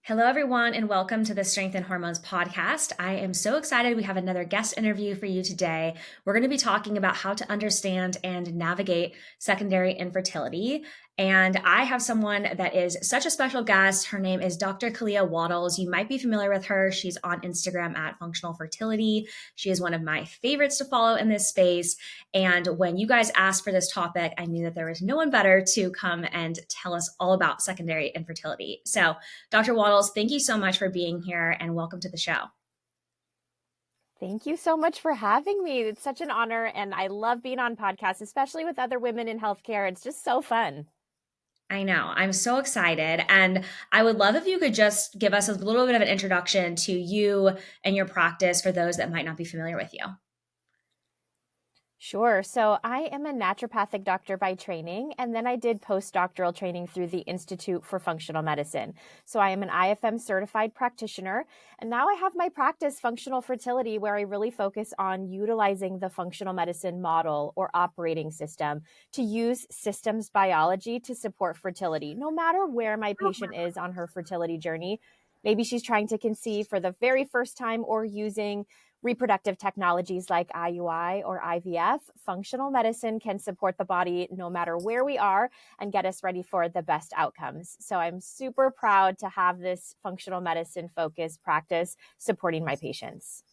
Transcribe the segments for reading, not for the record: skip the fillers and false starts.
Hello, everyone, and welcome to the Strength and Hormones podcast. I am so excited. We have another guest interview for you today. We're going to be talking about how to understand and navigate secondary infertility. And I have someone that is such a special guest. Her name is Dr. Kalea Wattles. You might be familiar with her. She's on Instagram at Functional Fertility. She is one of my favorites to follow in this space. And when you guys asked for this topic, I knew that there was no one better to come and tell us all about secondary infertility. So, Dr. Wattles, thank you so much for being here and welcome to the show. Thank you so much for having me. It's such an honor, and I love being on podcasts, especially with other women in healthcare. It's just so fun. I know. I'm so excited. And I would love if you could just give us a little bit of an introduction to you and your practice for those that might not be familiar with you. Sure. So I am a naturopathic doctor by training, and then I did postdoctoral training through the Institute for Functional Medicine. So I am an IFM certified practitioner, and now I have my practice, Functional Fertility, where I really focus on utilizing the functional medicine model or operating system to use systems biology to support fertility, no matter where my patient is on her fertility journey. Maybe she's trying to conceive for the very first time or using reproductive technologies like IUI or IVF. Functional medicine can support the body no matter where we are and get us ready for the best outcomes. So I'm super proud to have this functional medicine focused practice supporting my patients.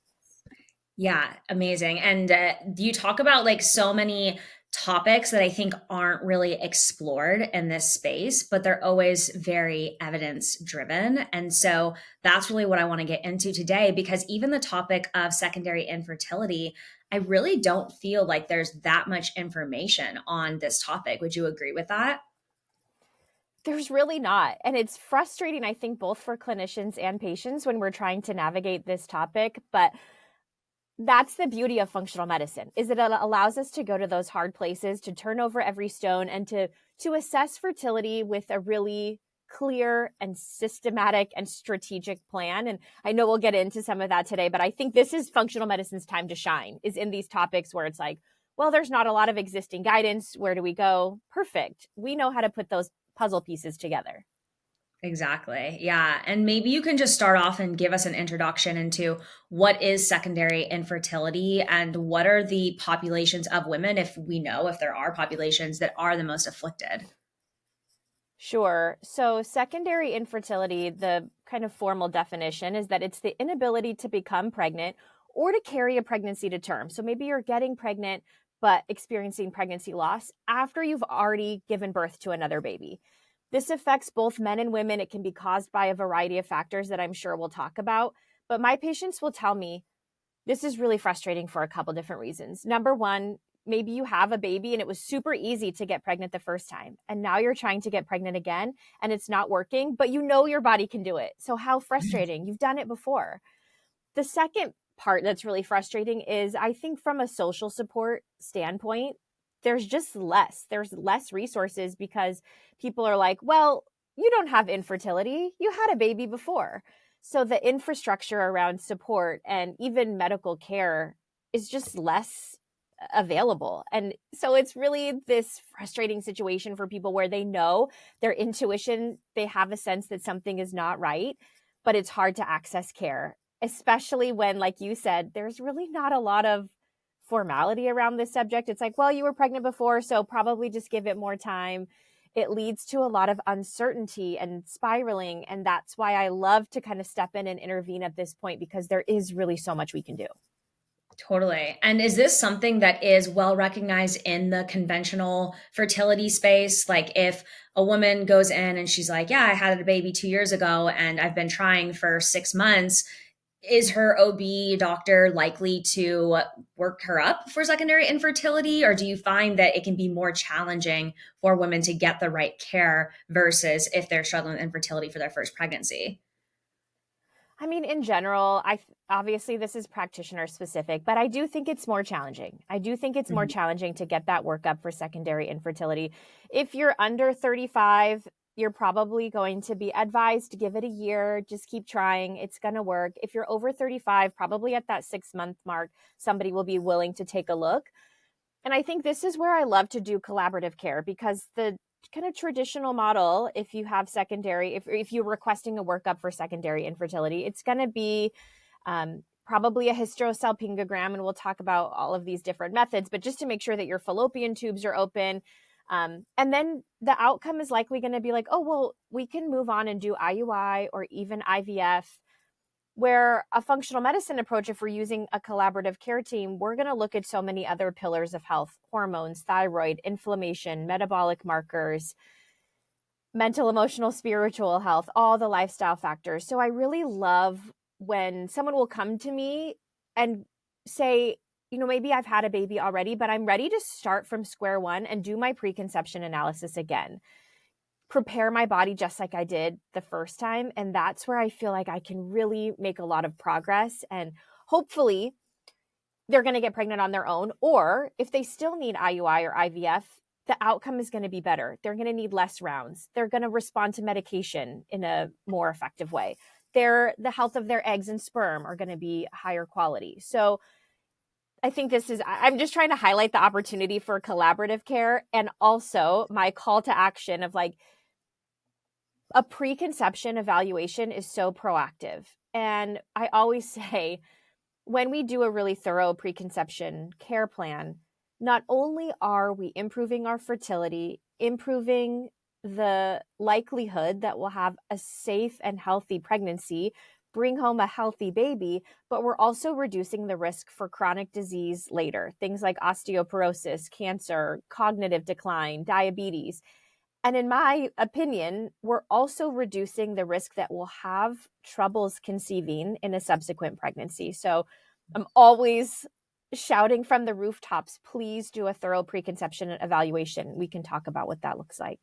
Yeah, amazing. And you talk about like so many topics that I think aren't really explored in this space, but they're always very evidence driven. And so that's really what I want to get into today, because even the topic of secondary infertility, I really don't feel like there's that much information on this topic. Would you agree with that? There's really not. And it's frustrating, I think, both for clinicians and patients when we're trying to navigate this topic. But that's the beauty of functional medicine, is that it allows us to go to those hard places, to turn over every stone, and to assess fertility with a really clear and systematic and strategic plan. And I know we'll get into some of that today, but I think this is functional medicine's time to shine, is in these topics where it's like, well, there's not a lot of existing guidance. Where do we go? Perfect. We know how to put those puzzle pieces together. Exactly. Yeah. And maybe you can just start off and give us an introduction into what is secondary infertility and what are the populations of women, if we know if there are populations that are the most afflicted. Sure. So secondary infertility, the kind of formal definition is that it's the inability to become pregnant or to carry a pregnancy to term. So maybe you're getting pregnant, but experiencing pregnancy loss after you've already given birth to another baby. This affects both men and women. It can be caused by a variety of factors that I'm sure we'll talk about. But my patients will tell me this is really frustrating for a couple different reasons. Number one, maybe you have a baby and it was super easy to get pregnant the first time. And now you're trying to get pregnant again and it's not working, but you know your body can do it. So how frustrating. You've done it before. The second part that's really frustrating is, I think, from a social support standpoint, there's less resources because people are like, well, you don't have infertility. You had a baby before. So the infrastructure around support and even medical care is just less available. And so it's really this frustrating situation for people where they know their intuition, they have a sense that something is not right, but it's hard to access care, especially when, like you said, there's really not a lot of formality around this subject. It's like, well, you were pregnant before, so probably just give it more time. It leads to a lot of uncertainty and spiraling. And that's why I love to kind of step in and intervene at this point, because there is really so much we can do. Totally. And is this something that is well recognized in the conventional fertility space? Like if a woman goes in and she's like, yeah, I had a baby 2 years ago and I've been trying for 6 months, is her OB doctor likely to work her up for secondary infertility? Or do you find that it can be more challenging for women to get the right care versus if they're struggling with infertility for their first pregnancy? I mean, in general, obviously this is practitioner specific, but I do think it's more challenging. I do think it's more challenging to get that workup for secondary infertility. If you're under 35, you're probably going to be advised to give it a year. Just keep trying. It's going to work. If you're over 35, probably at that 6-month mark, somebody will be willing to take a look. And I think this is where I love to do collaborative care, because the kind of traditional model, if you have secondary, if you're requesting a workup for secondary infertility, it's going to be probably a hysterosalpingogram, and we'll talk about all of these different methods, but just to make sure that your fallopian tubes are open. And then the outcome is likely going to be like, oh, well, we can move on and do IUI or even IVF, where a functional medicine approach, if we're using a collaborative care team, we're going to look at so many other pillars of health: hormones, thyroid, inflammation, metabolic markers, mental, emotional, spiritual health, all the lifestyle factors. So I really love when someone will come to me and say, maybe I've had a baby already, but I'm ready to start from square one and do my preconception analysis again. Prepare my body just like I did the first time. And that's where I feel like I can really make a lot of progress. And hopefully they're going to get pregnant on their own. Or if they still need IUI or IVF, the outcome is going to be better. They're going to need less rounds. They're going to respond to medication in a more effective way. The health of their eggs and sperm are going to be higher quality. So I think I'm just trying to highlight the opportunity for collaborative care, and also my call to action of like, a preconception evaluation is so proactive. And I always say, when we do a really thorough preconception care plan, not only are we improving our fertility, improving the likelihood that we'll have a safe and healthy pregnancy, bring home a healthy baby, but we're also reducing the risk for chronic disease later, things like osteoporosis, cancer, cognitive decline, diabetes. And in my opinion, we're also reducing the risk that we'll have troubles conceiving in a subsequent pregnancy. So I'm always shouting from the rooftops, please do a thorough preconception evaluation. We can talk about what that looks like.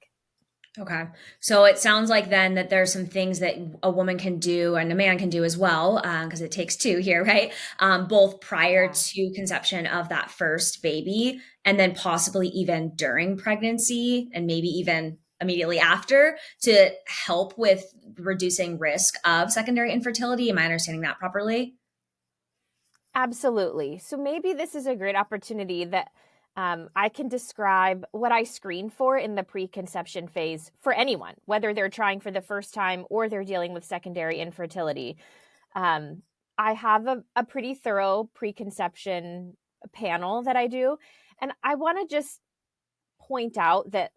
Okay. So it sounds like then that there's some things that a woman can do and a man can do as well, because it takes two here, right? Both prior to conception of that first baby, and then possibly even during pregnancy, and maybe even immediately after, to help with reducing risk of secondary infertility. Am I understanding that properly? Absolutely. So maybe this is a great opportunity that I can describe what I screen for in the preconception phase for anyone, whether they're trying for the first time or they're dealing with secondary infertility. I have a pretty thorough preconception panel that I do. And I want to just point out that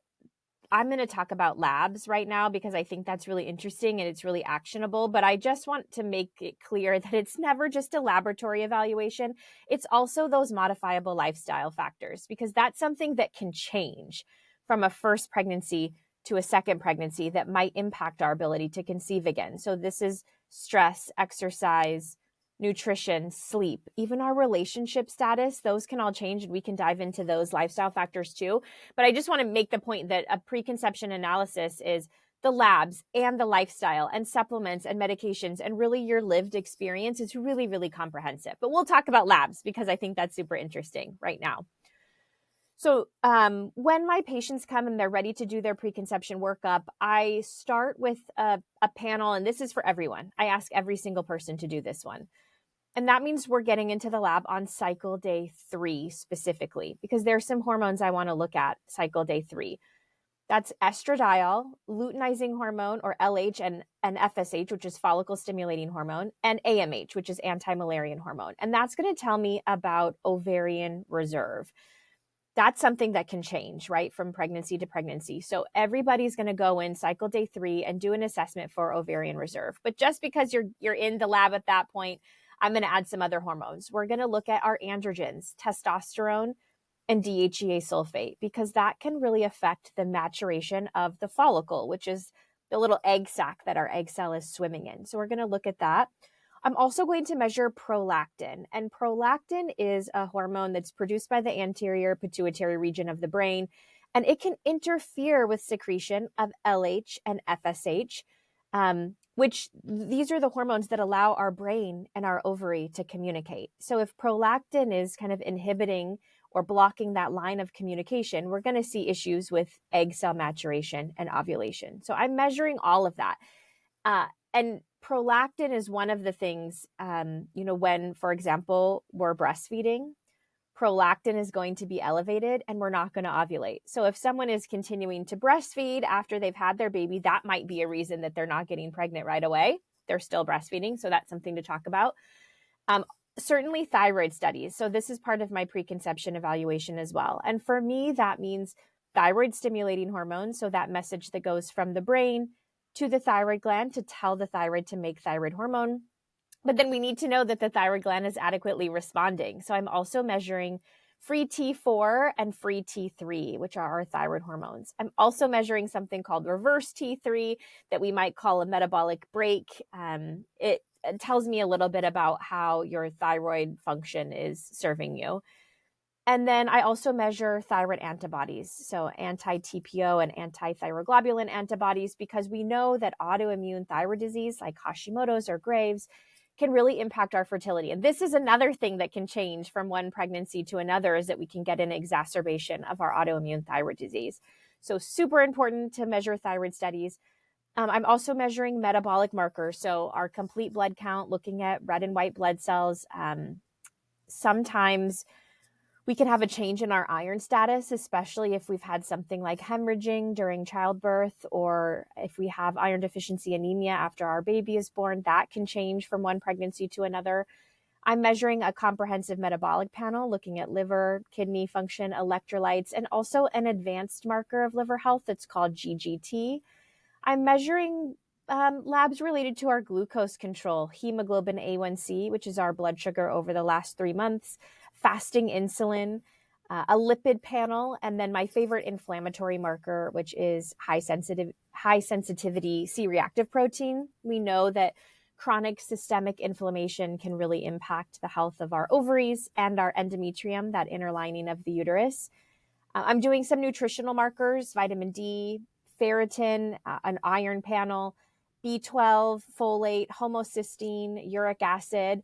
I'm going to talk about labs right now because I think that's really interesting and it's really actionable. But I just want to make it clear that it's never just a laboratory evaluation. It's also those modifiable lifestyle factors, because that's something that can change from a first pregnancy to a second pregnancy that might impact our ability to conceive again. So this is stress, exercise, nutrition, sleep, even our relationship status. Those can all change, and we can dive into those lifestyle factors too. But I just want to make the point that a preconception analysis is the labs and the lifestyle and supplements and medications, and really your lived experience is really, really comprehensive. But we'll talk about labs because I think that's super interesting right now. So when my patients come and they're ready to do their preconception workup, I start with a panel, and this is for everyone. I ask every single person to do this one. And that means we're getting into the lab on cycle day 3 specifically, because there's some hormones I want to look at cycle day 3. That's estradiol, luteinizing hormone, or LH, and FSH, which is follicle stimulating hormone, and AMH, which is anti-Müllerian hormone. And that's going to tell me about ovarian reserve. That's something that can change, right, from pregnancy to pregnancy. So everybody's going to go in cycle day 3 and do an assessment for ovarian reserve. But just because you're in the lab at that point, I'm going to add some other hormones. We're going to look at our androgens, testosterone, and DHEA sulfate, because that can really affect the maturation of the follicle, which is the little egg sac that our egg cell is swimming in. So we're going to look at that. I'm also going to measure prolactin, and prolactin is a hormone that's produced by the anterior pituitary region of the brain, and it can interfere with secretion of LH and FSH, which these are the hormones that allow our brain and our ovary to communicate. So if prolactin is kind of inhibiting or blocking that line of communication, we're going to see issues with egg cell maturation and ovulation. So I'm measuring all of that. And prolactin is one of the things, when, for example, we're breastfeeding, prolactin is going to be elevated and we're not going to ovulate. So if someone is continuing to breastfeed after they've had their baby, that might be a reason that they're not getting pregnant right away. They're still breastfeeding. So that's something to talk about. Certainly thyroid studies. So this is part of my preconception evaluation as well. And for me, that means thyroid stimulating hormones. So that message that goes from the brain to the thyroid gland to tell the thyroid to make thyroid hormone. But then we need to know that the thyroid gland is adequately responding. So I'm also measuring free T4 and free T3, which are our thyroid hormones. I'm also measuring something called reverse T3 that we might call a metabolic brake. It tells me a little bit about how your thyroid function is serving you. And then I also measure thyroid antibodies, so anti-TPO and anti-thyroglobulin antibodies, because we know that autoimmune thyroid disease like Hashimoto's or Graves' can really impact our fertility. And this is another thing that can change from one pregnancy to another, is that we can get an exacerbation of our autoimmune thyroid disease. So super important to measure thyroid studies. I'm also measuring metabolic markers. So our complete blood count, looking at red and white blood cells. Sometimes we can have a change in our iron status, especially if we've had something like hemorrhaging during childbirth, or if we have iron deficiency anemia after our baby is born. That can change from one pregnancy to another. I'm measuring a comprehensive metabolic panel, looking at liver, kidney function, electrolytes, and also an advanced marker of liver health that's called GGT. I'm measuring labs related to our glucose control, hemoglobin A1C, which is our blood sugar over the last 3 months, fasting insulin, a lipid panel, and then my favorite inflammatory marker, which is high sensitivity C-reactive protein. We know that chronic systemic inflammation can really impact the health of our ovaries and our endometrium, that inner lining of the uterus. I'm doing some nutritional markers, vitamin D, ferritin, an iron panel, B12, folate, homocysteine, uric acid.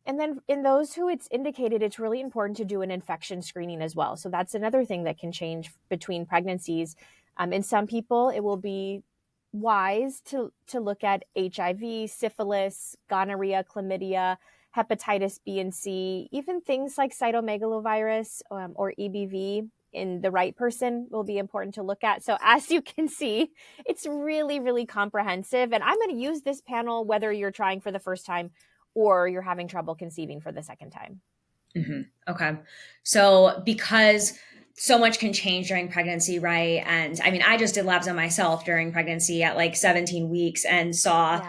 And then in those who it's indicated, it's really important to do an infection screening as well. So that's another thing that can change between pregnancies. In some people, it will be wise to look at HIV, syphilis, gonorrhea, chlamydia, hepatitis B and C, even things like cytomegalovirus or EBV in the right person will be important to look at. So as you can see, it's really, really comprehensive. And I'm going to use this panel whether you're trying for the first time or you're having trouble conceiving for the second time. Mm-hmm. Okay. So because so much can change during pregnancy, right? And I mean, I just did labs on myself during pregnancy at like 17 weeks and saw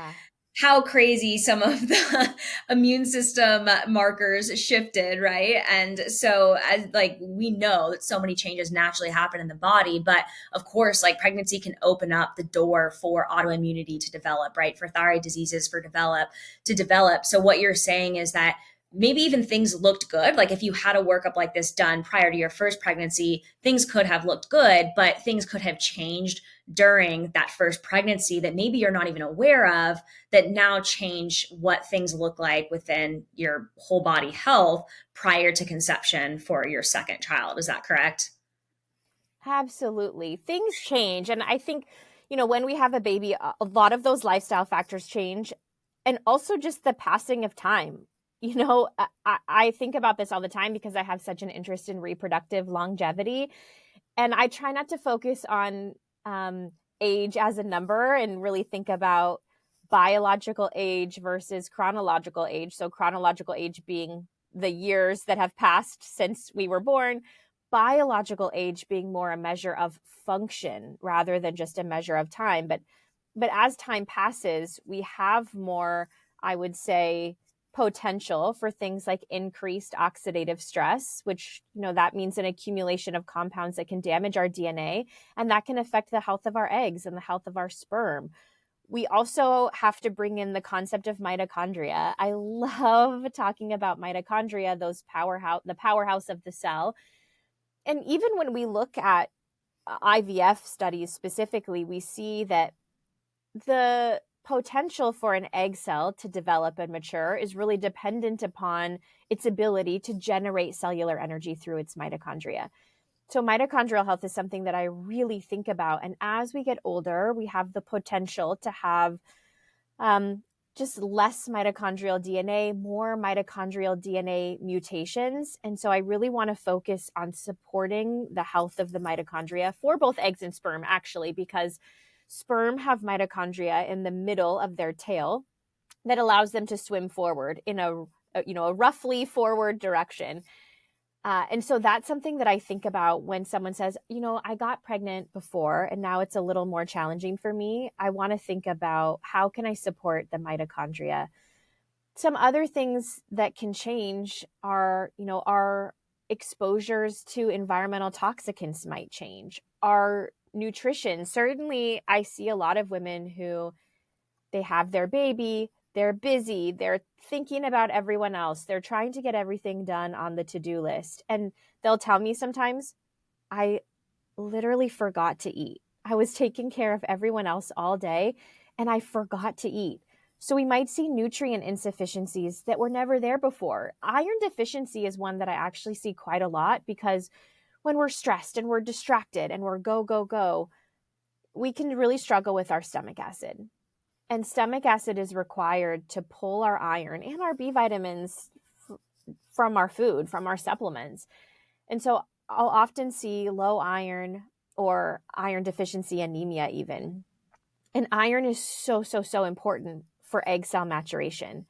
how crazy some of the immune system markers shifted, right? And so as like we know that so many changes naturally happen in the body, but of course, like pregnancy can open up the door for autoimmunity to develop, right? For thyroid diseases to develop. So what you're saying is that maybe even things looked good. Like if you had a workup like this done prior to your first pregnancy, things could have looked good, but things could have changed during that first pregnancy that maybe you're not even aware of, that now change what things look like within your whole body health prior to conception for your second child. Is that correct? Absolutely. Things change. And I think, when we have a baby, a lot of those lifestyle factors change. And also just the passing of time. I think about this all the time because I have such an interest in reproductive longevity. And I try not to focus on age as a number and really think about biological age versus chronological age. So chronological age being the years that have passed since we were born, biological age being more a measure of function rather than just a measure of time. But as time passes, we have more, I would say, potential for things like increased oxidative stress, which, that means an accumulation of compounds that can damage our DNA, and that can affect the health of our eggs and the health of our sperm. We also have to bring in the concept of mitochondria. I love talking about mitochondria, the powerhouse of the cell. And even when we look at IVF studies specifically, we see that the potential for an egg cell to develop and mature is really dependent upon its ability to generate cellular energy through its mitochondria. So mitochondrial health is something that I really think about. And as we get older, we have the potential to have just less mitochondrial DNA, more mitochondrial DNA mutations. And so I really want to focus on supporting the health of the mitochondria for both eggs and sperm, actually, because sperm have mitochondria in the middle of their tail that allows them to swim forward in a roughly forward direction. And so that's something that I think about when someone says, I got pregnant before and now it's a little more challenging for me. I want to think about how can I support the mitochondria. Some other things that can change are, our exposures to environmental toxicants might change. Our nutrition, certainly I see a lot of women who they have their baby, they're busy, they're thinking about everyone else, they're trying to get everything done on the to-do list. And they'll tell me sometimes, I literally forgot to eat. I was taking care of everyone else all day and I forgot to eat. So we might see nutrient insufficiencies that were never there before. Iron deficiency is one that I actually see quite a lot because when we're stressed and we're distracted and we're go, go, go, we can really struggle with our stomach acid. And stomach acid is required to pull our iron and our B vitamins from our food, from our supplements. And so I'll often see low iron or iron deficiency anemia even. And iron is so, so, so important for egg cell maturation.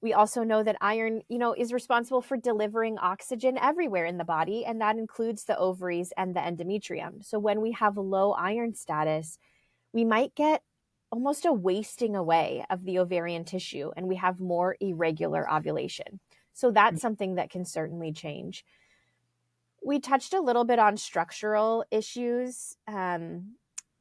We also know that iron, is responsible for delivering oxygen everywhere in the body, and that includes the ovaries and the endometrium. So when we have low iron status, we might get almost a wasting away of the ovarian tissue, and we have more irregular ovulation. So that's something that can certainly change. We touched a little bit on structural issues.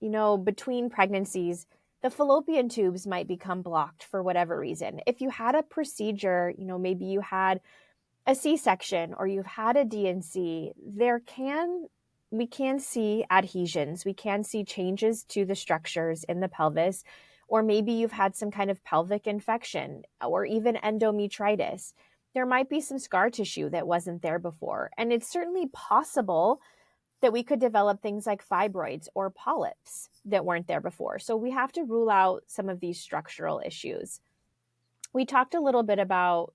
Between pregnancies, the fallopian tubes might become blocked for whatever reason. If you had a procedure, maybe you had a C-section or you've had a D&C, we can see adhesions. We can see changes to the structures in the pelvis, or maybe you've had some kind of pelvic infection or even endometritis. There might be some scar tissue that wasn't there before. And it's certainly possible that we could develop things like fibroids or polyps that weren't there before. So we have to rule out some of these structural issues. We talked a little bit about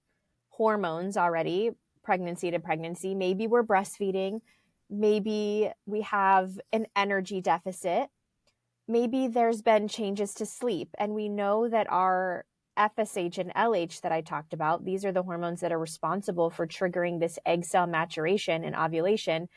hormones already, pregnancy to pregnancy. Maybe we're breastfeeding. Maybe we have an energy deficit. Maybe there's been changes to sleep. And we know that our FSH and LH that I talked about, these are the hormones that are responsible for triggering this egg cell maturation and ovulation.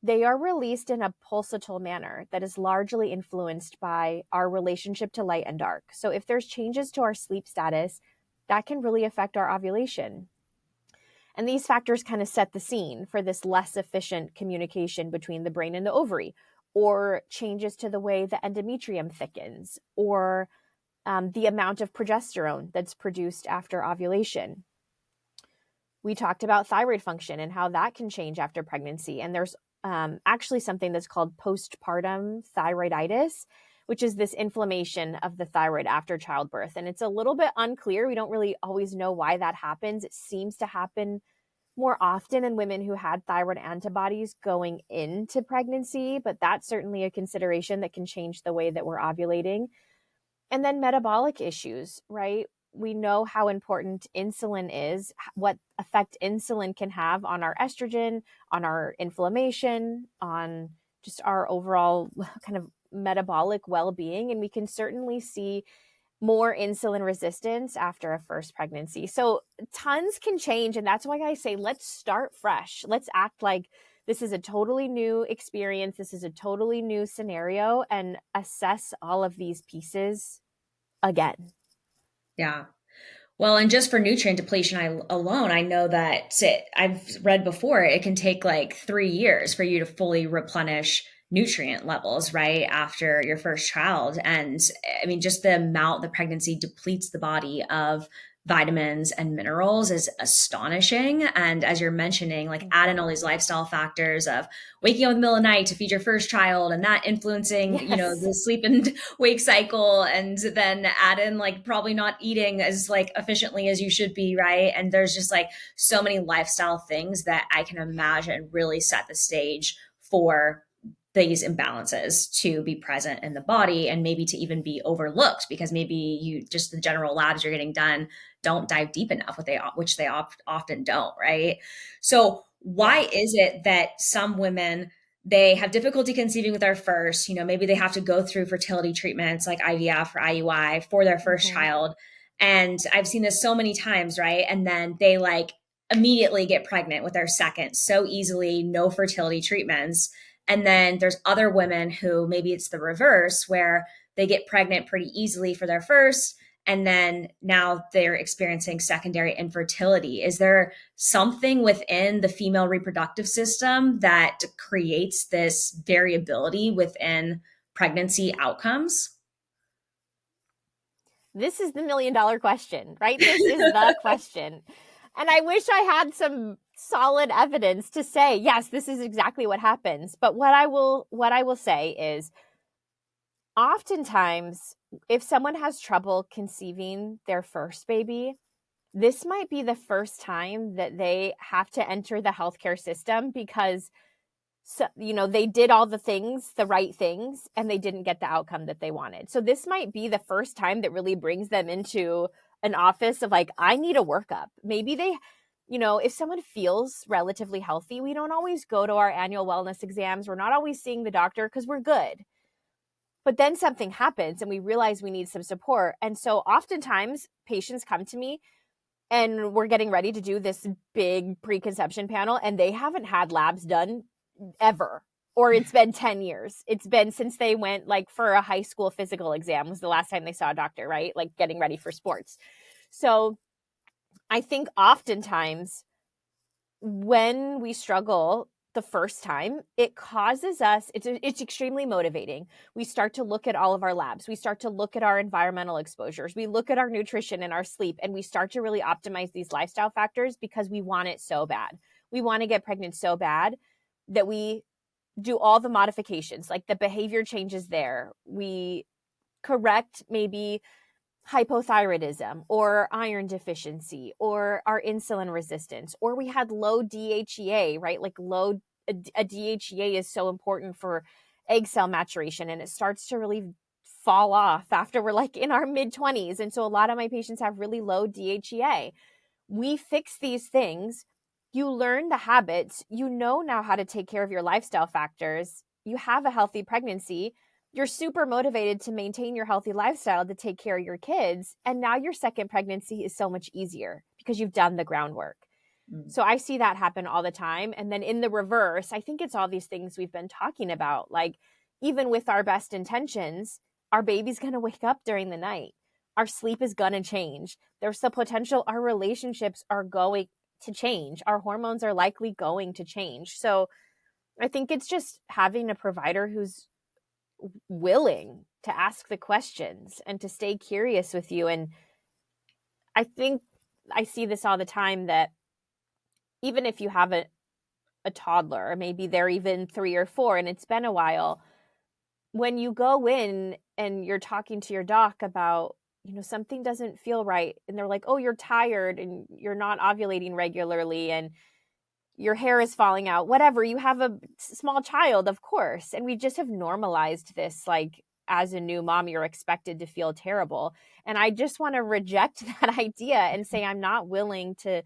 They are released in a pulsatile manner that is largely influenced by our relationship to light and dark. So if there's changes to our sleep status, that can really affect our ovulation. And these factors kind of set the scene for this less efficient communication between the brain and the ovary, or changes to the way the endometrium thickens, or the amount of progesterone that's produced after ovulation. We talked about thyroid function and how that can change after pregnancy. And there's actually something that's called postpartum thyroiditis, which is this inflammation of the thyroid after childbirth. And it's a little bit unclear. We don't really always know why that happens. It seems to happen more often in women who had thyroid antibodies going into pregnancy, but that's certainly a consideration that can change the way that we're ovulating. And then metabolic issues, right? We know how important insulin is, what effect insulin can have on our estrogen, on our inflammation, on just our overall kind of metabolic well-being. And we can certainly see more insulin resistance after a first pregnancy. So tons can change. And that's why I say, let's start fresh. Let's act like this is a totally new experience. This is a totally new scenario, and assess all of these pieces again. Yeah. Well, and just for nutrient depletion alone, I know that I've read before, it can take like 3 years for you to fully replenish nutrient levels, right? After your first child. And I mean, just the amount the pregnancy depletes the body of vitamins and minerals is astonishing. And as you're mentioning, like add in all these lifestyle factors of waking up in the middle of the night to feed your first child and that influencing, Yes. the sleep and wake cycle. And then add in like probably not eating as like efficiently as you should be, right? And there's just like so many lifestyle things that I can imagine really set the stage for these imbalances to be present in the body and maybe to even be overlooked because maybe you just the general labs you're getting done don't dive deep enough, which they often don't, right? So why Yeah. is it that some women they have difficulty conceiving with their first, maybe they have to go through fertility treatments like IVF or IUI for their first Mm-hmm. child. And I've seen this so many times, right? And then they like immediately get pregnant with their second so easily, no fertility treatments. And then there's other women who maybe it's the reverse where they get pregnant pretty easily for their first. And then now they're experiencing secondary infertility. Is there something within the female reproductive system that creates this variability within pregnancy outcomes? This is the $1,000,000 question, right? This is the question. And I wish I had some solid evidence to say, yes, this is exactly what happens. But what I will say is oftentimes if someone has trouble conceiving their first baby, this might be the first time that they have to enter the healthcare system because they did all the right things, and they didn't get the outcome that they wanted. So this might be the first time that really brings them into an office of like, I need a workup. Maybe if someone feels relatively healthy, we don't always go to our annual wellness exams. We're not always seeing the doctor because we're good. But then something happens and we realize we need some support. And so oftentimes patients come to me and we're getting ready to do this big preconception panel and they haven't had labs done ever, or it's been 10 years. It's been since they went like for a high school physical exam was the last time they saw a doctor, right? Like getting ready for sports. So I think oftentimes when we struggle the first time, it causes us, it's extremely motivating. We start to look at all of our labs. We start to look at our environmental exposures. We look at our nutrition and our sleep, and we start to really optimize these lifestyle factors because we want it so bad. We want to get pregnant so bad that we do all the modifications, like the behavior changes there. We correct maybe hypothyroidism or iron deficiency or our insulin resistance, or we had low DHEA, right? Like a DHEA is so important for egg cell maturation, and it starts to really fall off after we're like in our mid 20s. And so a lot of my patients have really low DHEA. We fix these things. You learn the habits. You know now how to take care of your lifestyle factors. You have a healthy pregnancy. You're super motivated to maintain your healthy lifestyle to take care of your kids. And now your second pregnancy is so much easier because you've done the groundwork. So I see that happen all the time. And then in the reverse, I think it's all these things we've been talking about. Like even with our best intentions, our baby's going to wake up during the night. Our sleep is going to change. There's the potential our relationships are going to change. Our hormones are likely going to change. So I think it's just having a provider who's willing to ask the questions and to stay curious with you. And I think I see this all the time that even if you have a toddler, or maybe they're even 3 or 4 and it's been a while, when you go in and you're talking to your doc about, something doesn't feel right, and they're like, oh, you're tired and you're not ovulating regularly and your hair is falling out, whatever, you have a small child, of course. And we just have normalized this, like as a new mom, you're expected to feel terrible. And I just want to reject that idea and say, I'm not willing to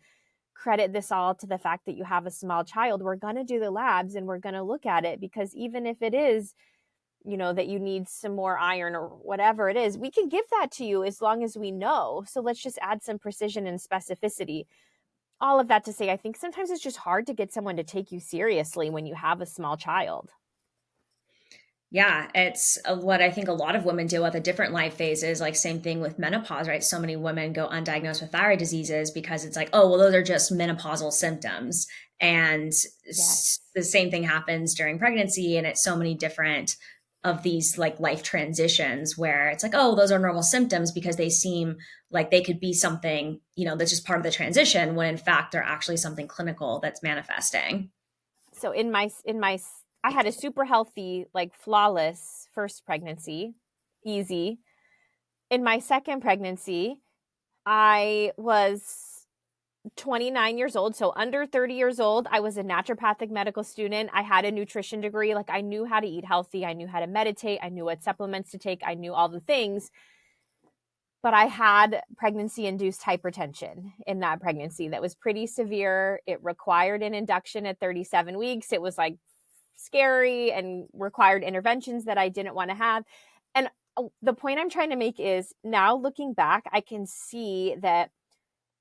credit this all to the fact that you have a small child. We're going to do the labs and we're going to look at it, because even if it is, that you need some more iron or whatever it is, we can give that to you as long as we know. So let's just add some precision and specificity. All of that to say, I think sometimes it's just hard to get someone to take you seriously when you have a small child. Yeah, it's what I think a lot of women deal with at different life phases, like same thing with menopause, right? So many women go undiagnosed with thyroid diseases because it's like, oh, well, those are just menopausal symptoms. And Yes. the same thing happens during pregnancy. And it's so many different of these like life transitions where it's like, oh, those are normal symptoms because they seem like they could be something, that's just part of the transition when in fact they're actually something clinical that's manifesting. So I had a super healthy, like flawless first pregnancy, easy. In my second pregnancy, I was 29 years old, so under 30 years old. I was a naturopathic medical student. I had a nutrition degree. Like, I knew how to eat healthy. I knew how to meditate. I knew what supplements to take. I knew all the things. But I had pregnancy-induced hypertension in that pregnancy that was pretty severe. It required an induction at 37 weeks. It was like scary and required interventions that I didn't want to have. And the point I'm trying to make is, now looking back, I can see that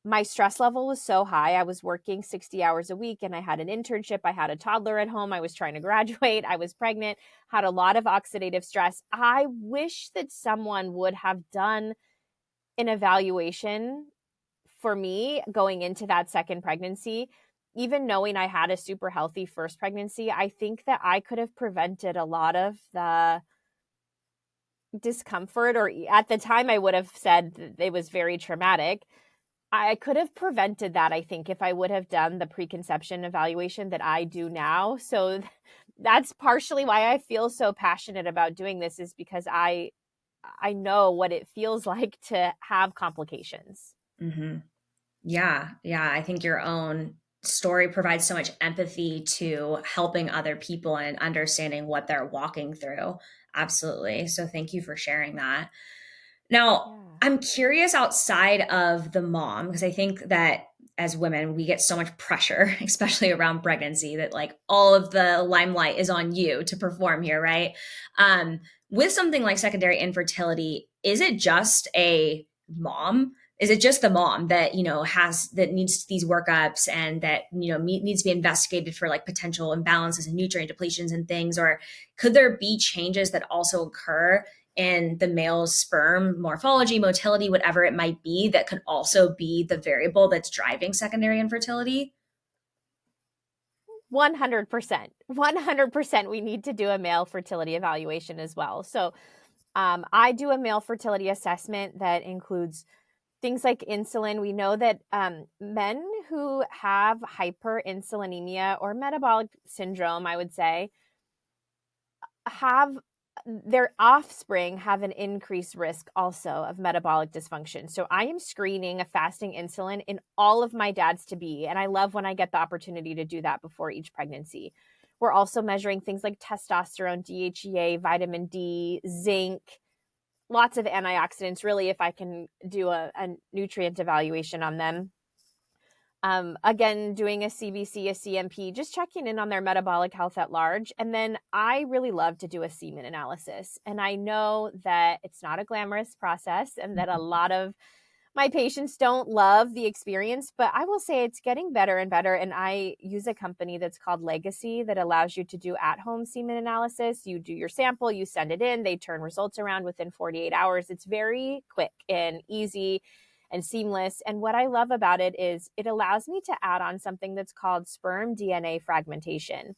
my stress level was so high. I was working 60 hours a week and I had an internship. I had a toddler at home. I was trying to graduate. I was pregnant, had a lot of oxidative stress. I wish that someone would have done an evaluation for me going into that second pregnancy. Even knowing I had a super healthy first pregnancy, I think that I could have prevented a lot of the discomfort, or at the time I would have said that it was very traumatic. I could have prevented that, I think, if I would have done the preconception evaluation that I do now. So that's partially why I feel so passionate about doing this, is because I know what it feels like to have complications. Mm-hmm. Yeah. Yeah. I think your own story provides so much empathy to helping other people and understanding what they're walking through. Absolutely. So thank you for sharing that. Now, Yeah. I'm curious outside of the mom, because I think that as women, we get so much pressure, especially around pregnancy, that like all of the limelight is on you to perform here, right? Um, with something like secondary infertility, is it just a mom? Is it just the mom that, that needs these workups and that, needs to be investigated for like potential imbalances and nutrient depletions and things? Or could there be changes that also occur in the male's sperm morphology, motility, whatever it might be, that could also be the variable that's driving secondary infertility? 100%. 100%. We need to do a male fertility evaluation as well. So I do a male fertility assessment that includes things like insulin. We know that men who have hyperinsulinemia or metabolic syndrome, I would say, have their offspring have an increased risk also of metabolic dysfunction. So I am screening a fasting insulin in all of my dads to be, and I love when I get the opportunity to do that before each pregnancy. We're also measuring things like testosterone, DHEA, vitamin D, zinc, lots of antioxidants, really, if I can do a nutrient evaluation on them. Again, doing a CBC, a CMP, just checking in on their metabolic health at large. And then I really love to do a semen analysis. And I know that it's not a glamorous process and that a lot of my patients don't love the experience, but I will say it's getting better and better. And I use a company that's called Legacy that allows you to do at-home semen analysis. You do your sample, you send it in, they turn results around within 48 hours. It's very quick and easy and seamless. And what I love about it is it allows me to add on something that's called sperm DNA fragmentation.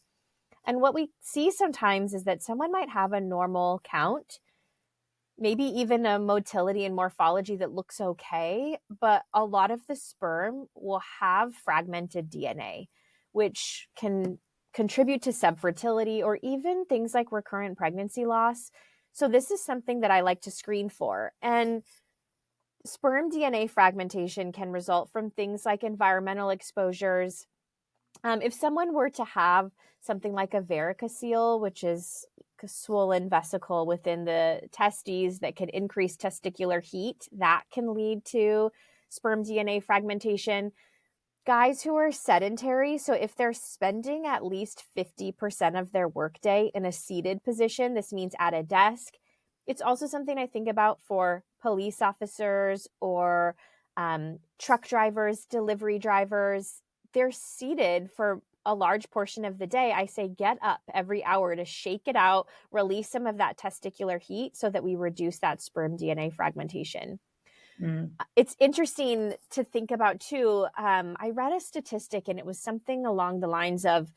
And what we see sometimes is that someone might have a normal count, maybe even a motility and morphology that looks okay, but a lot of the sperm will have fragmented DNA, which can contribute to subfertility or even things like recurrent pregnancy loss. So this is something that I like to screen for. And sperm DNA fragmentation can result from things like environmental exposures. If someone were to have something like a varicocele, which is a swollen vesicle within the testes that can increase testicular heat, that can lead to sperm DNA fragmentation. Guys who are sedentary, so if they're spending at least 50% of their workday in a seated position, this means at a desk. It's also something I think about for police officers or truck drivers, delivery drivers. They're seated for a large portion of the day. I say get up every hour to shake it out, release some of that testicular heat so that we reduce that sperm DNA fragmentation. Mm. It's interesting to think about too. I read a statistic and it was something along the lines of,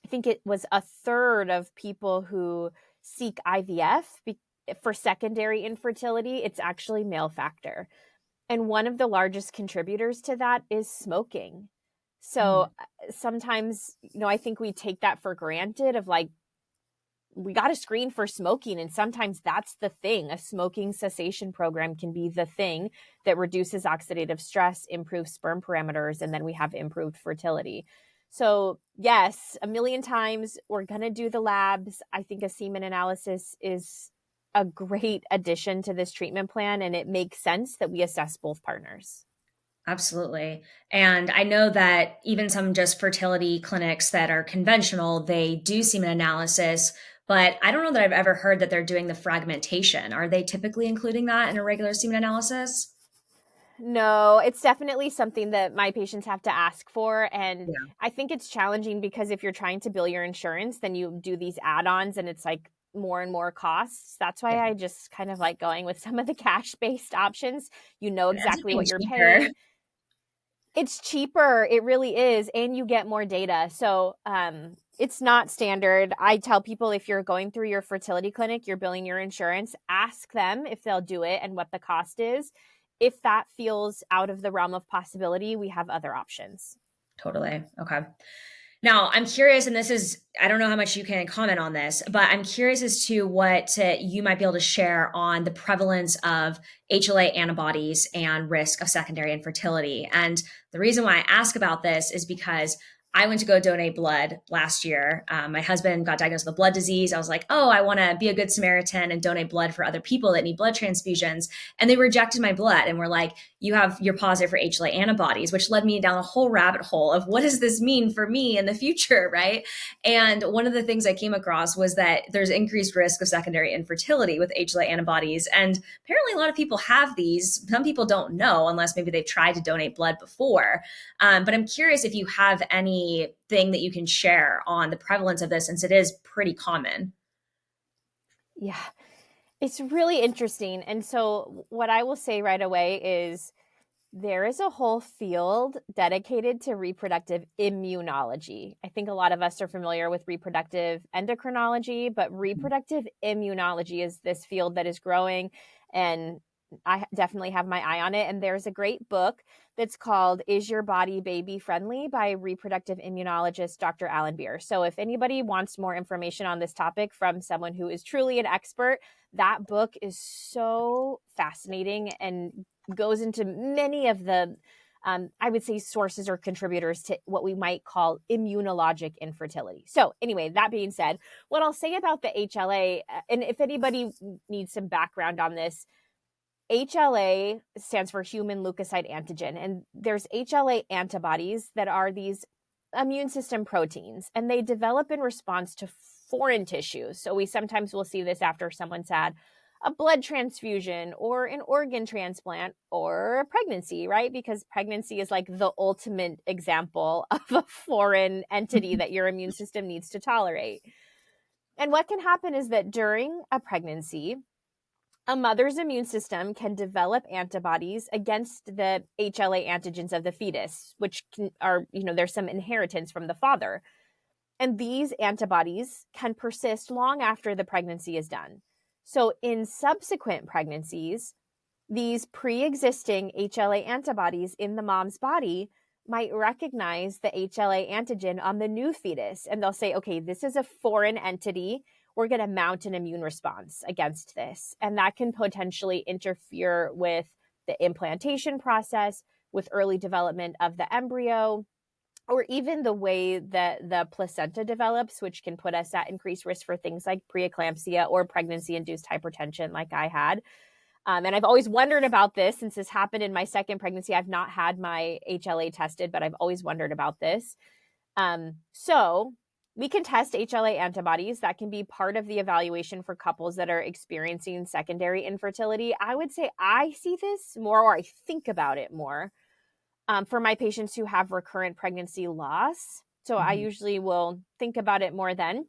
I think it was a third of people who seek IVF for secondary infertility, it's actually male factor. And one of the largest contributors to that is smoking. So sometimes, I think we take that for granted of like we got to screen for smoking. And sometimes that's the thing. A smoking cessation program can be the thing that reduces oxidative stress, improves sperm parameters, and then we have improved fertility. So yes, a million times we're going to do the labs. I think a semen analysis is a great addition to this treatment plan, and it makes sense that we assess both partners. Absolutely. And I know that even some just fertility clinics that are conventional, they do semen analysis, but I don't know that I've ever heard that they're doing the fragmentation. Are they typically including that in a regular semen analysis? No, it's definitely something that my patients have to ask for. And Yeah. I think it's challenging because if you're trying to bill your insurance, then you do these add-ons and it's like more and more costs. That's why Yeah. I just kind of like going with some of the cash-based options. You know It ends up exactly being what you're cheaper. paying. It's cheaper. It really is. And you get more data. So it's not standard. I tell people if you're going through your fertility clinic, you're billing your insurance, ask them if they'll do it and what the cost is. If that feels out of the realm of possibility, we have other options. Totally. Okay. Now, I'm curious, and this is, I don't know how much you can comment on this, but I'm curious as to what you might be able to share on the prevalence of HLA antibodies and risk of secondary infertility. And the reason why I ask about this is because I went to go donate blood last year. My husband got diagnosed with a blood disease. I was like, oh, I want to be a good Samaritan and donate blood for other people that need blood transfusions. And they rejected my blood and were like, you're positive for HLA antibodies, which led me down a whole rabbit hole of what does this mean for me in the future, right? And one of the things I came across was that there's increased risk of secondary infertility with HLA antibodies. And apparently a lot of people have these. Some people don't know unless maybe they've tried to donate blood before. But I'm curious if you have anything that you can share on the prevalence of this, since it is pretty common. Yeah, it's really interesting. And so, what I will say right away is there is a whole field dedicated to reproductive immunology. I think a lot of us are familiar with reproductive endocrinology, but reproductive immunology is this field that is growing, and I definitely have my eye on it. And there's a great book that's called Is Your Body Baby Friendly by reproductive immunologist Dr. Alan Beer. So if anybody wants more information on this topic from someone who is truly an expert, that book is so fascinating and goes into many of the I would say sources or contributors to what we might call immunologic infertility. So anyway, that being said, what I'll say about the HLA, and if anybody needs some background on this, HLA stands for human leukocyte antigen, and there's HLA antibodies that are these immune system proteins, and they develop in response to foreign tissues. So we sometimes will see this after someone's had a blood transfusion or an organ transplant or a pregnancy, right? Because pregnancy is like the ultimate example of a foreign entity that your immune system needs to tolerate. And what can happen is that during a pregnancy, a mother's immune system can develop antibodies against the HLA antigens of the fetus, which are, there's some inheritance from the father. And these antibodies can persist long after the pregnancy is done. So in subsequent pregnancies, these pre-existing HLA antibodies in the mom's body might recognize the HLA antigen on the new fetus. And they'll say, okay, this is a foreign entity. We're going to mount an immune response against this. And that can potentially interfere with the implantation process, with early development of the embryo, or even the way that the placenta develops, which can put us at increased risk for things like preeclampsia or pregnancy-induced hypertension like I had. And I've always wondered about this since this happened in my second pregnancy. I've not had my HLA tested, but I've always wondered about this. So we can test HLA antibodies. That can be part of the evaluation for couples that are experiencing secondary infertility. I would say I see this more, or I think about it more, for my patients who have recurrent pregnancy loss. So I usually will think about it more then.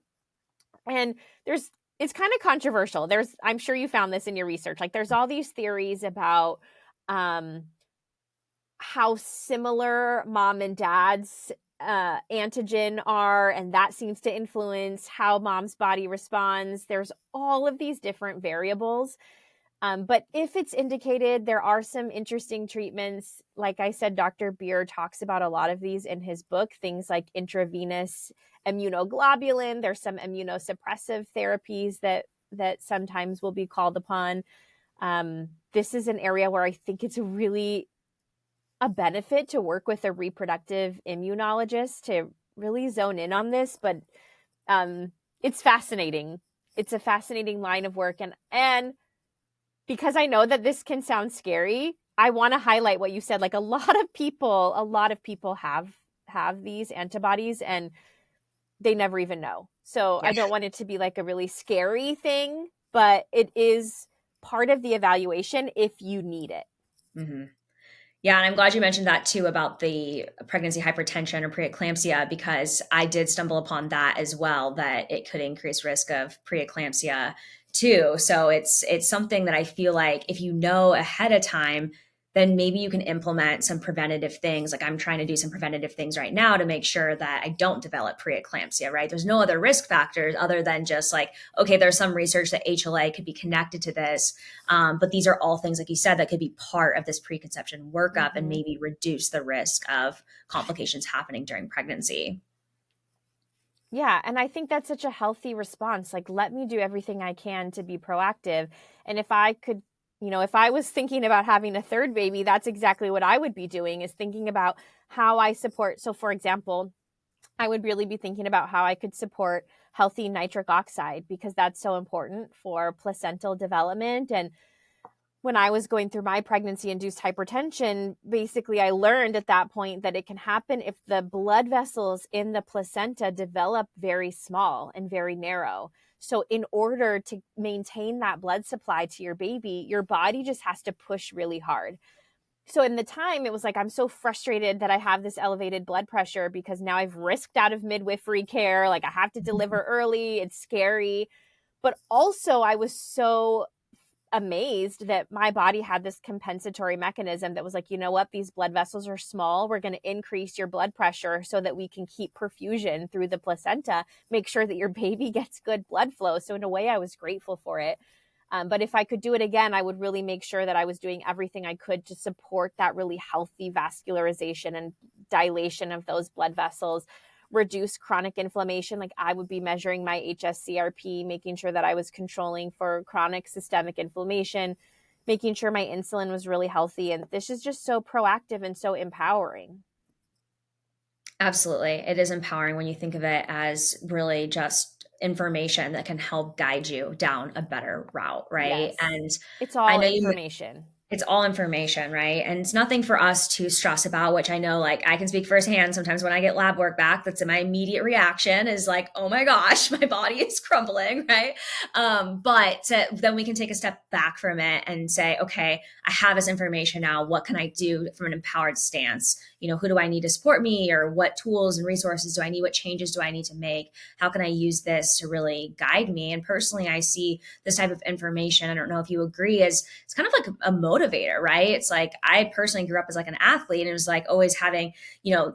And it's kind of controversial. I'm sure you found this in your research. Like there's all these theories about how similar mom and dad's antigen are, and that seems to influence how mom's body responds. There's all of these different variables. But if it's indicated, there are some interesting treatments. Like I said, Dr. Beer talks about a lot of these in his book, things like intravenous immunoglobulin. There's some immunosuppressive therapies that sometimes will be called upon. This is an area where I think it's really a benefit to work with a reproductive immunologist to really zone in on this. But it's fascinating. It's a fascinating line of work. And because I know that this can sound scary, I want to highlight what you said. Like a lot of people have these antibodies and they never even know. So Yeah. I don't want it to be like a really scary thing, but it is part of the evaluation if you need it. Mm-hmm. Yeah, and I'm glad you mentioned that too about the pregnancy hypertension or preeclampsia, because I did stumble upon that as well, that it could increase risk of preeclampsia too. So it's something that I feel like if you know ahead of time, then maybe you can implement some preventative things. Like I'm trying to do some preventative things right now to make sure that I don't develop preeclampsia, right? There's no other risk factors other than just like, okay, there's some research that HLA could be connected to this. But these are all things, like you said, that could be part of this preconception workup and Mm-hmm. maybe reduce the risk of complications happening during pregnancy. Yeah. And I think that's such a healthy response. Like, let me do everything I can to be proactive. And if I could, if I was thinking about having a third baby, that's exactly what I would be doing, is thinking about how I support. So, for example, I would really be thinking about how I could support healthy nitric oxide, because that's so important for placental development. And when I was going through my pregnancy induced hypertension, basically I learned at that point that it can happen if the blood vessels in the placenta develop very small and very narrow. So in order to maintain that blood supply to your baby, your body just has to push really hard. So in the time, it was like, I'm so frustrated that I have this elevated blood pressure because now I've risked out of midwifery care. Like I have to deliver early. It's scary. But also I was so amazed that my body had this compensatory mechanism that was like, you know what, these blood vessels are small. We're going to increase your blood pressure so that we can keep perfusion through the placenta, make sure that your baby gets good blood flow. So in a way, I was grateful for it. But if I could do it again, I would really make sure that I was doing everything I could to support that really healthy vascularization and dilation of those blood vessels, reduce chronic inflammation. Like I would be measuring my HSCRP, making sure that I was controlling for chronic systemic inflammation, making sure my insulin was really healthy. And this is just so proactive and so empowering. Absolutely. It is empowering when you think of it as really just information that can help guide you down a better route, right? Yes. And It's I all know you information. it's all information, right? And it's nothing for us to stress about, which I know, like, I can speak firsthand. Sometimes when I get lab work back, that's my immediate reaction is like, oh my gosh, my body is crumbling, right? But then we can take a step back from it and say, okay, I have this information now. What can I do from an empowered stance? Who do I need to support me, or what tools and resources do I need? What changes do I need to make? How can I use this to really guide me? And personally, I see this type of information, I don't know if you agree, is it's kind of like a motivator, right? It's like I personally grew up as like an athlete, and it was like always having,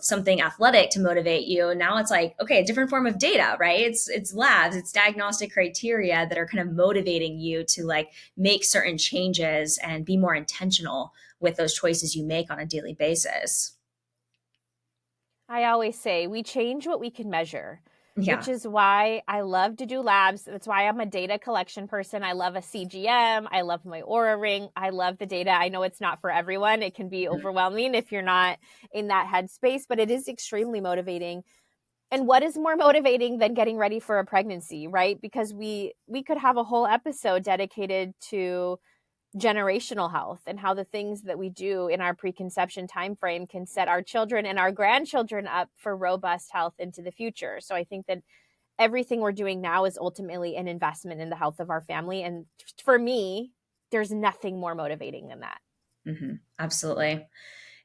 something athletic to motivate you. And now it's like, okay, a different form of data, right? It's labs, it's diagnostic criteria that are kind of motivating you to like make certain changes and be more intentional with those choices you make on a daily basis. I always say we change what we can measure, which Yeah. is why I love to do labs. That's why I'm a data collection person. I love a CGM. I love my Aura ring. I love the data. I know it's not for everyone. It can be overwhelming if you're not in that headspace, but it is extremely motivating. And what is more motivating than getting ready for a pregnancy, right? Because we could have a whole episode dedicated to generational health and how the things that we do in our preconception timeframe can set our children and our grandchildren up for robust health into the future. So I think that everything we're doing now is ultimately an investment in the health of our family. And for me, there's nothing more motivating than that. Absolutely.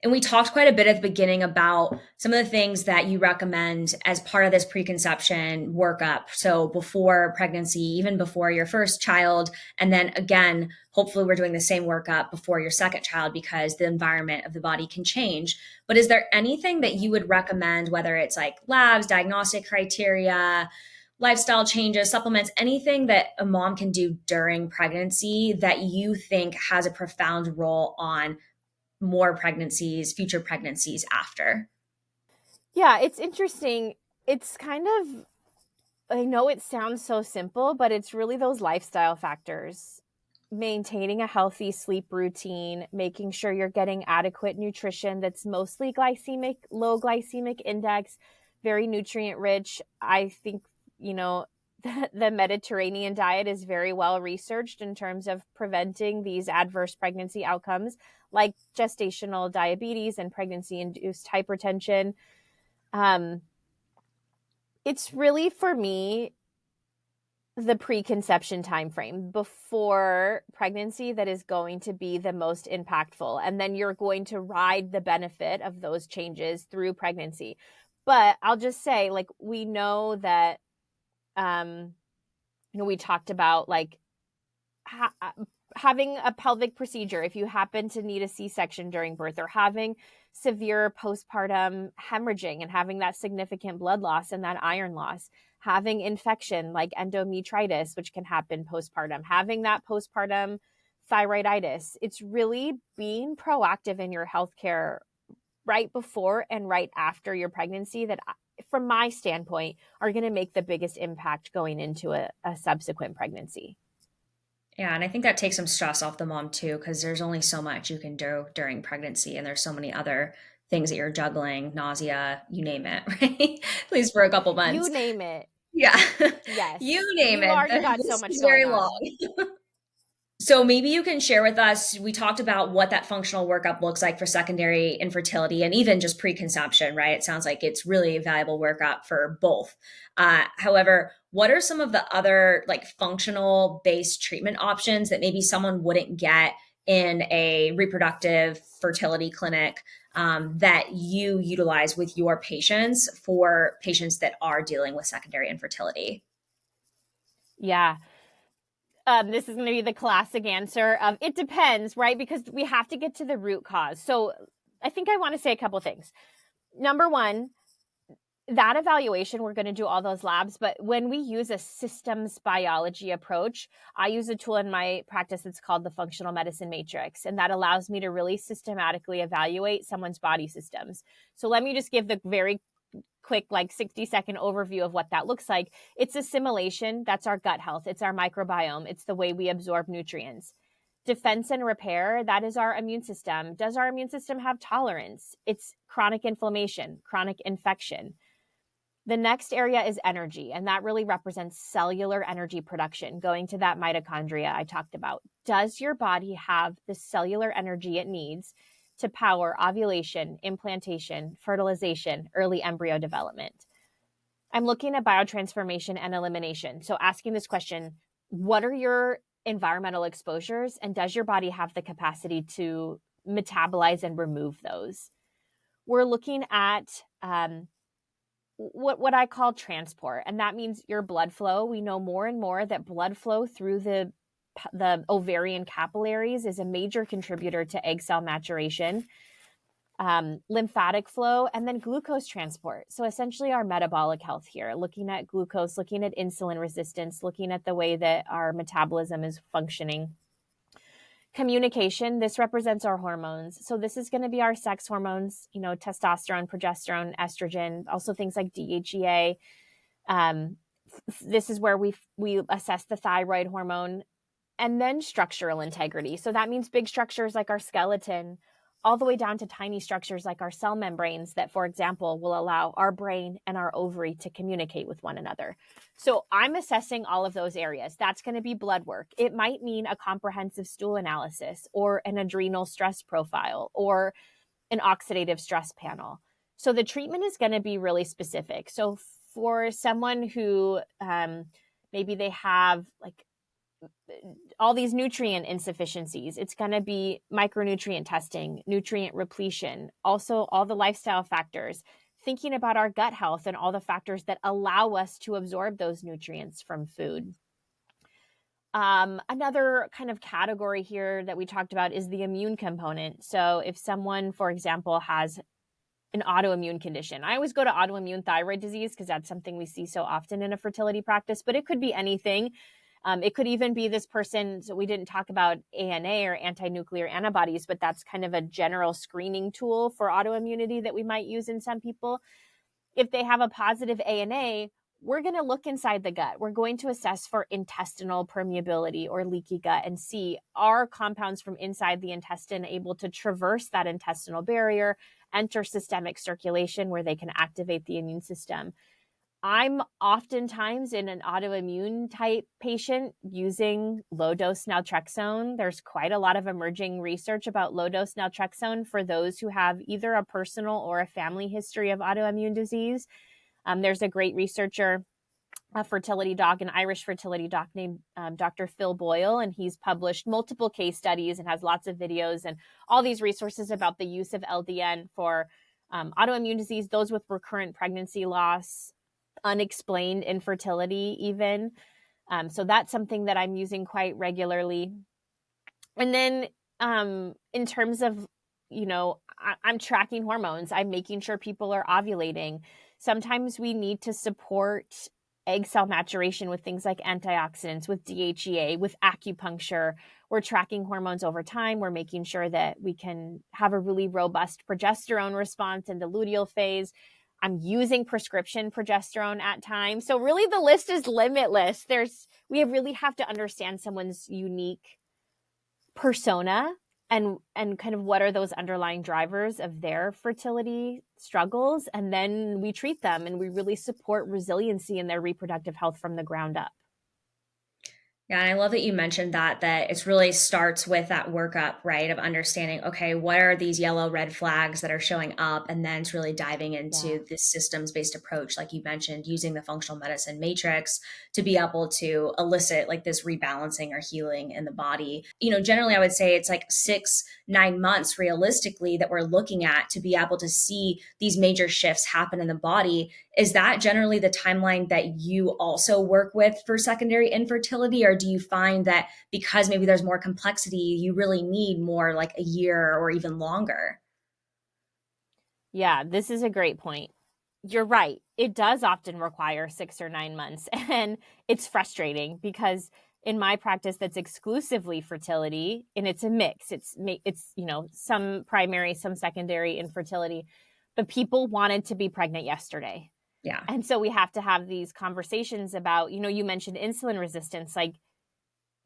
And we talked quite a bit at the beginning about some of the things that you recommend as part of this preconception workup. So before pregnancy, even before your first child, and then again, hopefully we're doing the same workup before your second child, because the environment of the body can change. But is there anything that you would recommend, whether it's like labs, diagnostic criteria, lifestyle changes, supplements, anything that a mom can do during pregnancy that you think has a profound role on more pregnancies, future pregnancies after? Yeah, it's interesting. It's kind of, I know it sounds so simple, but it's really those lifestyle factors. Maintaining a healthy sleep routine, making sure you're getting adequate nutrition that's mostly glycemic, low glycemic index, very nutrient rich. I think, you know, the Mediterranean diet is very well researched in terms of preventing these adverse pregnancy outcomes like gestational diabetes and pregnancy induced hypertension. Um, it's really, for me, the preconception timeframe before pregnancy that is going to be the most impactful. And then you're going to ride the benefit of those changes through pregnancy. But I'll just say, like, we know that, we talked about like having a pelvic procedure if you happen to need a C-section during birth, or having severe postpartum hemorrhaging and having that significant blood loss and that iron loss, having infection like endometritis, which can happen postpartum, having that postpartum thyroiditis. It's really being proactive in your healthcare right before and right after your pregnancy that, from my standpoint, are going to make the biggest impact going into a subsequent pregnancy. Yeah, and I think that takes some stress off the mom too, because there's only so much you can do during pregnancy, and there's so many other things that you're juggling, nausea, you name it, right? At least for a couple You months. name it. Yeah, you Yes. name You it. already The got so list much is going very on. long. So maybe you can share with us, we talked about what that functional workup looks like for secondary infertility and even just preconception, right? It sounds like it's really a valuable workup for both. However, what are some of the other like functional based treatment options that maybe someone wouldn't get in a reproductive fertility clinic, that you utilize with your patients for patients that are dealing with secondary infertility? Yeah. This is going to be the classic answer of it depends, right? Because we have to get to the root cause. So I think I want to say a couple things. Number one, that evaluation, we're going to do all those labs, but when we use a systems biology approach, I use a tool in my practice that's called the functional medicine matrix, and that allows me to really systematically evaluate someone's body systems. So let me just give the very quick, like 60-second overview of what that looks like. It's assimilation. That's our gut health. It's our microbiome. It's the way we absorb nutrients. Defense and repair, that is our immune system. Does our immune system have tolerance? It's chronic inflammation, chronic infection. The next area is energy, and that really represents cellular energy production, going to that mitochondria I talked about. Does your body have the cellular energy it needs to power ovulation, implantation, fertilization, early embryo development? I'm looking at biotransformation and elimination. So asking this question, what are your environmental exposures, and does your body have the capacity to metabolize and remove those? We're looking at what I call transport, and that means your blood flow. We know more and more that blood flow through the ovarian capillaries is a major contributor to egg cell maturation. Lymphatic flow, and then glucose transport. So essentially our metabolic health here, looking at glucose, looking at insulin resistance, looking at the way that our metabolism is functioning. Communication, this represents our hormones. So this is going to be our sex hormones, testosterone, progesterone, estrogen, also things like DHEA. This is where we assess the thyroid hormone. And then structural integrity. So that means big structures like our skeleton, all the way down to tiny structures like our cell membranes that, for example, will allow our brain and our ovary to communicate with one another. So I'm assessing all of those areas. That's going to be blood work. It might mean a comprehensive stool analysis or an adrenal stress profile or an oxidative stress panel. So the treatment is going to be really specific. So for someone who maybe they have like all these nutrient insufficiencies, it's going to be micronutrient testing, nutrient repletion, also all the lifestyle factors, thinking about our gut health and all the factors that allow us to absorb those nutrients from food. Another kind of category here that we talked about is the immune component. So if someone, for example, has an autoimmune condition. I always go to autoimmune thyroid disease because that's something we see so often in a fertility practice, but it could be anything. It could even be this person. So we didn't talk about ANA or anti-nuclear antibodies, but that's kind of a general screening tool for autoimmunity that we might use in some people. If they have a positive ANA, we're going to look inside the gut. We're going to assess for intestinal permeability or leaky gut and see, are compounds from inside the intestine able to traverse that intestinal barrier, enter systemic circulation where they can activate the immune system. I'm oftentimes in an autoimmune type patient using low dose naltrexone. There's quite a lot of emerging research about low dose naltrexone for those who have either a personal or a family history of autoimmune disease. There's a great researcher, a fertility doc, an Irish fertility doc named Dr. Phil Boyle, and he's published multiple case studies and has lots of videos and all these resources about the use of LDN for autoimmune disease, those with recurrent pregnancy loss, unexplained infertility even. So that's something that I'm using quite regularly. And then in terms of, I'm tracking hormones. I'm making sure people are ovulating. Sometimes we need to support egg cell maturation with things like antioxidants, with DHEA, with acupuncture. We're tracking hormones over time. We're making sure that we can have a really robust progesterone response in the luteal phase. I'm using prescription progesterone at times. So really the list is limitless. We really have to understand someone's unique persona and kind of what are those underlying drivers of their fertility struggles. And then we treat them and we really support resiliency in their reproductive health from the ground up. Yeah, and I love that you mentioned that it really starts with that workup, right? Of understanding, okay, what are these yellow, red flags that are showing up? And then it's really diving into this systems-based approach, like you mentioned, using the functional medicine matrix to be able to elicit like this rebalancing or healing in the body. Generally I would say it's like 6-9 months realistically that we're looking at to be able to see these major shifts happen in the body. Is that generally the timeline that you also work with for secondary infertility? Or do you find that because maybe there's more complexity, you really need more like a year or even longer? Yeah, this is a great point. You're right. It does often require 6 or 9 months. And it's frustrating because in my practice, that's exclusively fertility and it's a mix. It's some primary, some secondary infertility, but people wanted to be pregnant yesterday. Yeah. And so we have to have these conversations about, you mentioned insulin resistance, like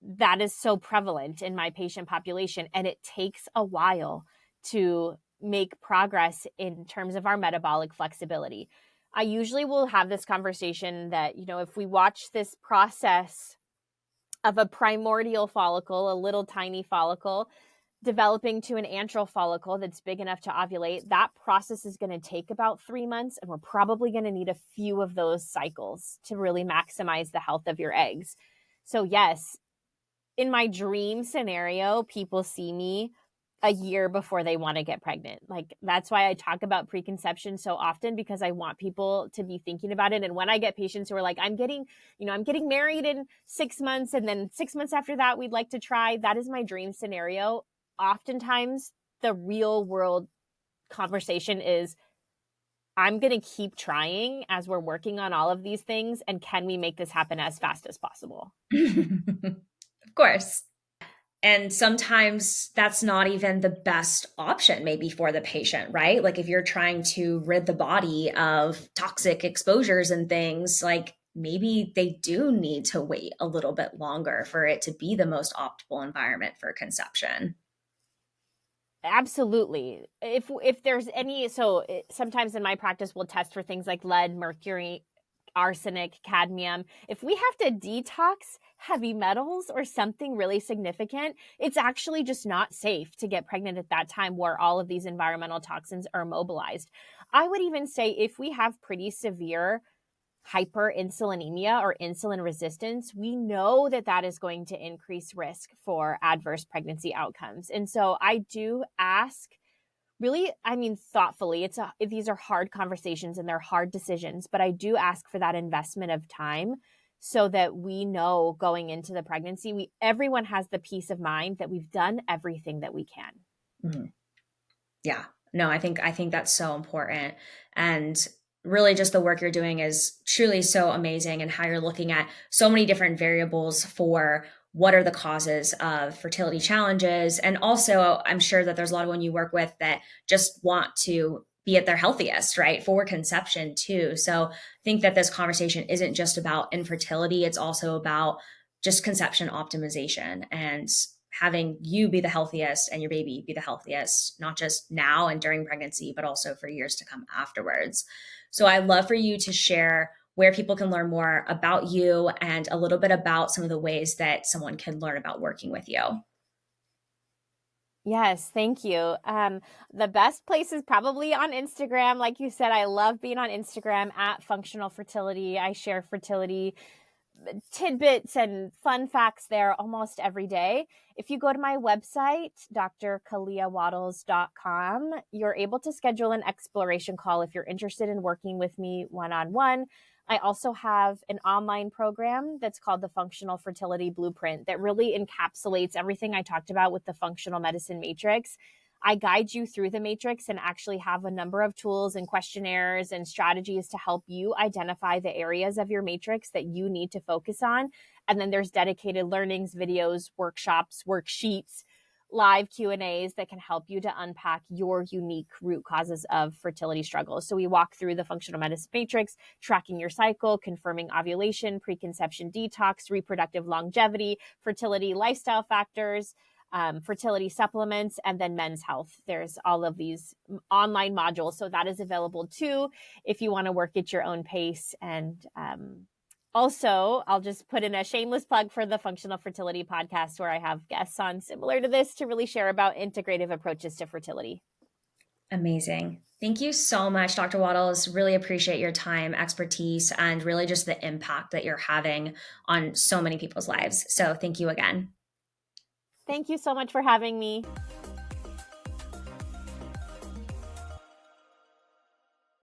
that is so prevalent in my patient population. And it takes a while to make progress in terms of our metabolic flexibility. I usually will have this conversation that, if we watch this process of a primordial follicle, a little tiny follicle, developing to an antral follicle that's big enough to ovulate, that process is going to take about 3 months. And we're probably going to need a few of those cycles to really maximize the health of your eggs. So yes, in my dream scenario, people see me a year before they want to get pregnant. Like that's why I talk about preconception so often, because I want people to be thinking about it. And when I get patients who are like, I'm getting married in 6 months, and then 6 months after that, we'd like to try, that is my dream scenario. Oftentimes the real world conversation is, I'm going to keep trying as we're working on all of these things. And can we make this happen as fast as possible? Of course. And sometimes that's not even the best option maybe for the patient, right? Like if you're trying to rid the body of toxic exposures and things, like maybe they do need to wait a little bit longer for it to be the most optimal environment for conception. Absolutely. If there's any, sometimes in my practice, we'll test for things like lead, mercury, arsenic, cadmium. If we have to detox heavy metals or something really significant, it's actually just not safe to get pregnant at that time where all of these environmental toxins are mobilized. I would even say if we have pretty severe hyperinsulinemia or insulin resistance, we know that that is going to increase risk for adverse pregnancy outcomes. And so I do ask, really, thoughtfully, these are hard conversations and they're hard decisions, but I do ask for that investment of time so that we know going into the pregnancy, everyone has the peace of mind that we've done everything that we can. Mm-hmm. Yeah, No, I think that's so important. And really just the work you're doing is truly so amazing, and how you're looking at so many different variables for what are the causes of fertility challenges. And also, I'm sure that there's a lot of women you work with that just want to be at their healthiest, right? For conception too. So I think that this conversation isn't just about infertility, it's also about just conception optimization and having you be the healthiest and your baby be the healthiest, not just now and during pregnancy, but also for years to come afterwards. So I'd love for you to share where people can learn more about you and a little bit about some of the ways that someone can learn about working with you. Yes, thank you. The best place is probably on Instagram. Like you said, I love being on Instagram at Functional Fertility. I share fertility tidbits and fun facts there almost every day. If you go to my website, drkaleawattles.com, you're able to schedule an exploration call if you're interested in working with me one-on-one. I also have an online program that's called the Functional Fertility Blueprint that really encapsulates everything I talked about with the functional medicine matrix. I guide you through the matrix and actually have a number of tools and questionnaires and strategies to help you identify the areas of your matrix that you need to focus on. And then there's dedicated learnings, videos, workshops, worksheets, live Q&As that can help you to unpack your unique root causes of fertility struggles. So we walk through the functional medicine matrix, tracking your cycle, confirming ovulation, preconception detox, reproductive longevity, fertility lifestyle factors, fertility supplements, and then men's health. There's all of these online modules. So that is available too if you want to work at your own pace. And also, I'll just put in a shameless plug for the Functional Fertility podcast, where I have guests on similar to this to really share about integrative approaches to fertility. Amazing. Thank you so much, Dr. Wattles. Really appreciate your time, expertise, and really just the impact that you're having on so many people's lives. So thank you again. Thank you so much for having me.